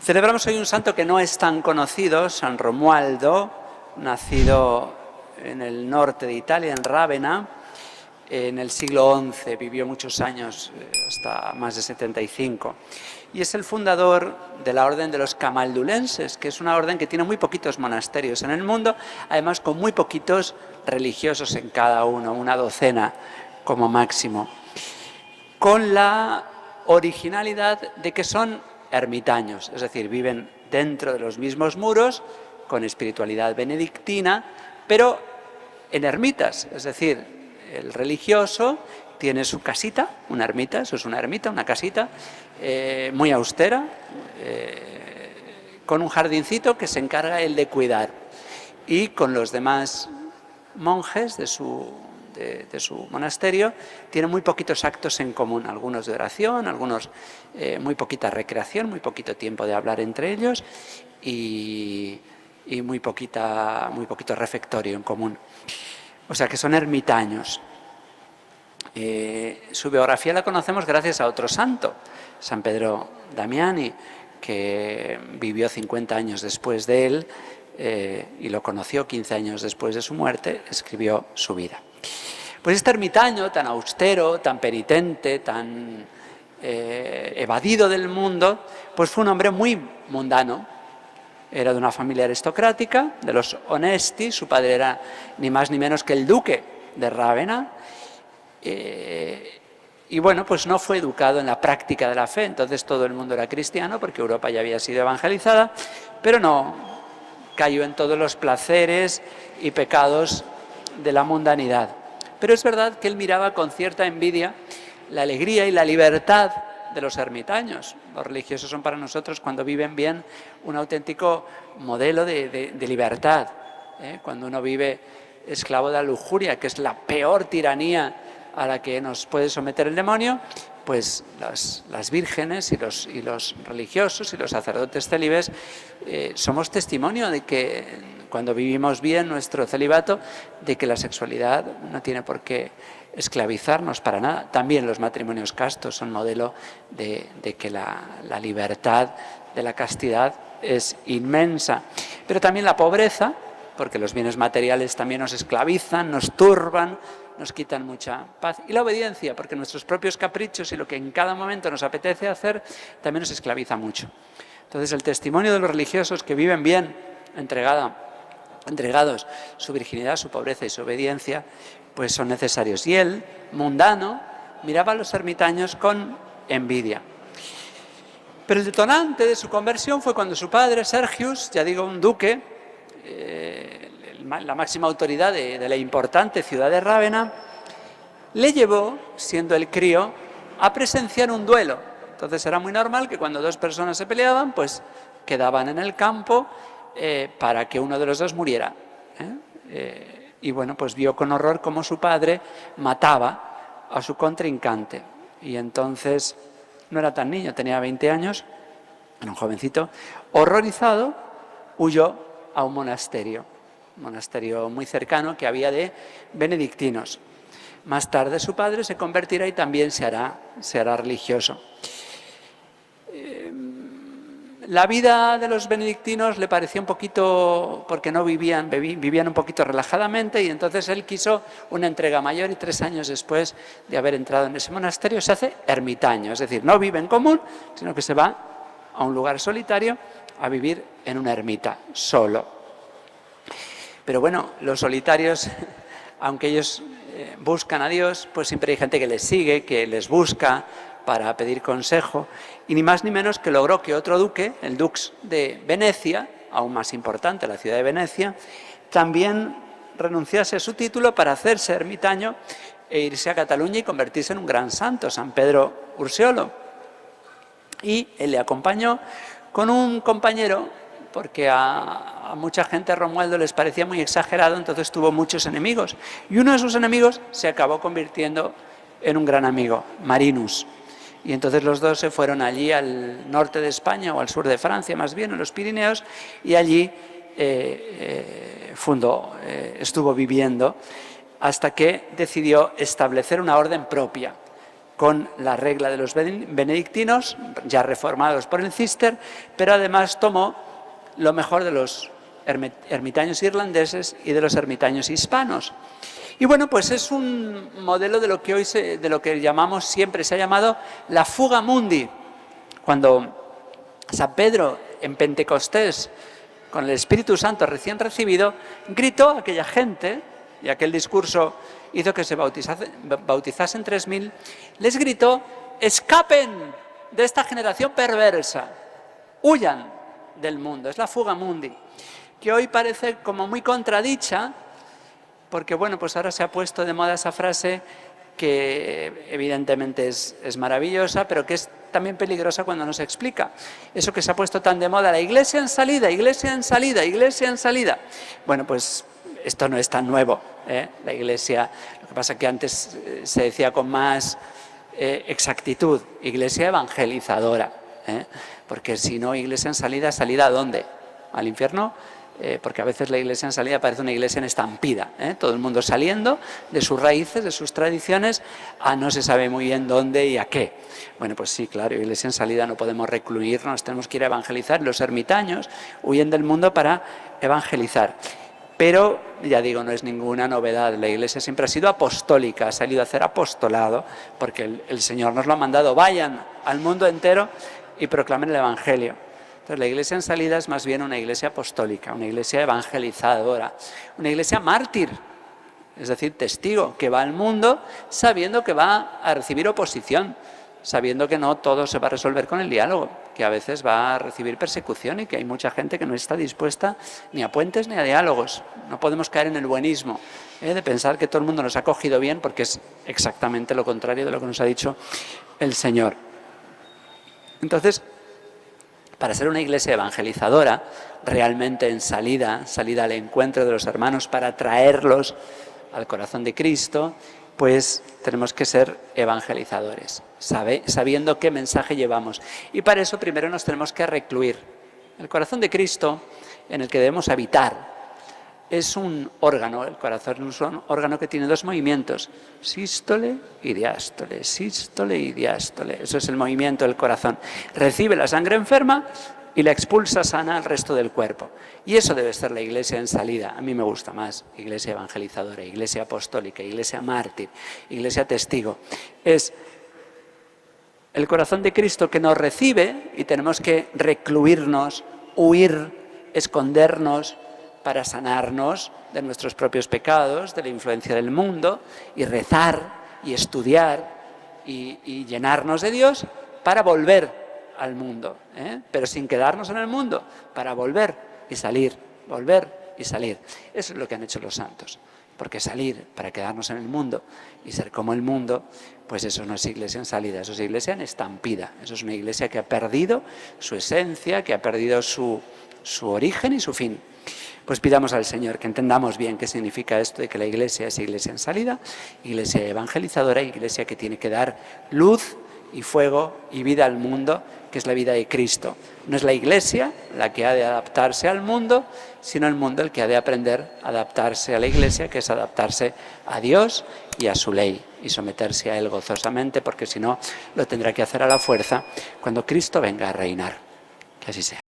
Celebramos hoy un santo que no es tan conocido, San Romualdo, nacido en el norte de Italia, en Rávena, en el siglo XI, vivió muchos años, hasta más de 75. Y es el fundador de la orden de los camaldulenses, que es una orden que tiene muy poquitos monasterios en el mundo, además con muy poquitos religiosos en cada uno, una docena como máximo, con la originalidad de que son ermitaños, es decir, viven dentro de los mismos muros, con espiritualidad benedictina, pero en ermitas, es decir, el religioso tiene su casita, una ermita, eso es una ermita, una casita muy austera, con un jardincito que se encarga él de cuidar, y con los demás monjes de su monasterio tiene muy poquitos actos en común, algunos de oración, algunos muy poquita recreación, muy poquito tiempo de hablar entre ellos y muy poquito refectorio en común. O sea que son ermitaños. Su biografía la conocemos gracias a otro santo, San Pedro Damiani, que vivió 50 años después de él y lo conoció 15 años después de su muerte, escribió su vida. Pues este ermitaño tan austero, tan penitente, tan evadido del mundo, pues fue un hombre muy mundano. Era de una familia aristocrática, de los Onesti, su padre era ni más ni menos que el duque de Rávena, y bueno, pues no fue educado en la práctica de la fe, entonces todo el mundo era cristiano porque Europa ya había sido evangelizada, pero no cayó en todos los placeres y pecados de la mundanidad. Pero es verdad que él miraba con cierta envidia la alegría y la libertad de los ermitaños. Los religiosos son para nosotros, cuando viven bien, un auténtico modelo de libertad. Cuando uno vive esclavo de la lujuria, que es la peor tiranía a la que nos puede someter el demonio, pues las vírgenes y los religiosos y los sacerdotes célibes somos testimonio de que cuando vivimos bien nuestro celibato, de que la sexualidad no tiene por qué esclavizarnos para nada. También los matrimonios castos son modelo de que la libertad de la castidad es inmensa. Pero también la pobreza, porque los bienes materiales también nos esclavizan, nos turban, nos quitan mucha paz. Y la obediencia, porque nuestros propios caprichos y lo que en cada momento nos apetece hacer también nos esclaviza mucho. Entonces el testimonio de los religiosos que viven bien, entregados su virginidad, su pobreza y su obediencia, pues son necesarios. Y él, mundano, miraba a los ermitaños con envidia. Pero el detonante de su conversión fue cuando su padre, Sergius, ya digo, un duque, la máxima autoridad de la importante ciudad de Rávena, le llevó, siendo el crío, a presenciar un duelo. Entonces era muy normal que cuando dos personas se peleaban, pues quedaban en el campo para que uno de los dos muriera. Y bueno, pues vio con horror cómo su padre mataba a su contrincante. Y entonces, no era tan niño, tenía 20 años, era un jovencito, horrorizado, huyó a un monasterio muy cercano que había de benedictinos. Más tarde su padre se convertirá y también se hará religioso. La vida de los benedictinos le parecía un poquito, porque no vivían un poquito relajadamente, y entonces él quiso una entrega mayor y 3 años después de haber entrado en ese monasterio se hace ermitaño, es decir, no vive en común, sino que se va a un lugar solitario a vivir en una ermita, solo. Pero bueno, los solitarios, aunque ellos buscan a Dios, pues siempre hay gente que les sigue, que les busca para pedir consejo, y ni más ni menos que logró que otro duque, el dux de Venecia, aún más importante, la ciudad de Venecia, también renunciase a su título para hacerse ermitaño e irse a Cataluña y convertirse en un gran santo, San Pedro Urseolo. Y él le acompañó con un compañero, porque a mucha gente Romualdo les parecía muy exagerado, entonces tuvo muchos enemigos. Y uno de sus enemigos se acabó convirtiendo en un gran amigo, Marinus. Y entonces los dos se fueron allí al norte de España, o al sur de Francia más bien, en los Pirineos, y allí estuvo viviendo hasta que decidió establecer una orden propia. con la regla de los benedictinos, ya reformados por el Cister, pero además tomó lo mejor de los ermitaños irlandeses y de los ermitaños hispanos. Y bueno, pues es un modelo de lo que hoy de lo que llamamos, siempre se ha llamado la fuga mundi. Cuando San Pedro en Pentecostés, con el Espíritu Santo recién recibido, gritó a aquella gente, y aquel discurso hizo que se bautizasen 3.000, les gritó: escapen de esta generación perversa, huyan del mundo. Es la fuga mundi, que hoy parece como muy contradicha, porque bueno, pues ahora se ha puesto de moda esa frase que evidentemente es maravillosa, pero que es también peligrosa cuando no se explica. Eso que se ha puesto tan de moda, la iglesia en salida, iglesia en salida, iglesia en salida. Bueno, pues esto no es tan nuevo, ¿eh? La iglesia, lo que pasa es que antes se decía con más exactitud, iglesia evangelizadora, ¿eh? Porque si no, iglesia en salida, ¿salida a dónde? ¿Al infierno? Porque a veces la iglesia en salida parece una iglesia en estampida, ¿eh? Todo el mundo saliendo de sus raíces, de sus tradiciones, a no se sabe muy bien dónde y a qué. Bueno, pues sí, claro, iglesia en salida no podemos recluirnos, tenemos que ir a evangelizar. Los ermitaños huyen del mundo para evangelizar. Pero, ya digo, no es ninguna novedad. La iglesia siempre ha sido apostólica, ha salido a hacer apostolado, porque el Señor nos lo ha mandado: vayan al mundo entero y proclamen el evangelio. Entonces, la iglesia en salida es más bien una iglesia apostólica, una iglesia evangelizadora, una iglesia mártir, es decir, testigo, que va al mundo sabiendo que va a recibir oposición, sabiendo que no todo se va a resolver con el diálogo, que a veces va a recibir persecución y que hay mucha gente que no está dispuesta ni a puentes ni a diálogos. No podemos caer en el buenismo, de pensar que todo el mundo nos ha cogido bien, porque es exactamente lo contrario de lo que nos ha dicho el Señor. Entonces, para ser una iglesia evangelizadora, realmente en salida al encuentro de los hermanos para traerlos al corazón de Cristo, pues tenemos que ser evangelizadores, sabiendo qué mensaje llevamos. Y para eso primero nos tenemos que recluir. El corazón de Cristo, en el que debemos habitar, es un órgano. El corazón es un órgano que tiene dos movimientos: sístole y diástole, sístole y diástole. Eso es el movimiento del corazón. Recibe la sangre enferma y la expulsa sana al resto del cuerpo. Y eso debe ser la iglesia en salida. A mí me gusta más: iglesia evangelizadora, iglesia apostólica, iglesia mártir, iglesia testigo. Es el corazón de Cristo que nos recibe y tenemos que recluirnos, huir, escondernos, para sanarnos de nuestros propios pecados, de la influencia del mundo, y rezar y estudiar y llenarnos de Dios para volver al mundo, pero sin quedarnos en el mundo, para volver y salir, volver y salir. Eso es lo que han hecho los santos, porque salir para quedarnos en el mundo y ser como el mundo, pues eso no es iglesia en salida, eso es iglesia en estampida. Eso es una iglesia que ha perdido su esencia, que ha perdido su origen y su fin. Pues pidamos al Señor que entendamos bien qué significa esto de que la iglesia es iglesia en salida, iglesia evangelizadora, iglesia que tiene que dar luz y fuego y vida al mundo, que es la vida de Cristo. No es la iglesia la que ha de adaptarse al mundo, sino el mundo el que ha de aprender a adaptarse a la iglesia, que es adaptarse a Dios y a su ley, y someterse a Él gozosamente, porque si no lo tendrá que hacer a la fuerza cuando Cristo venga a reinar. Que así sea.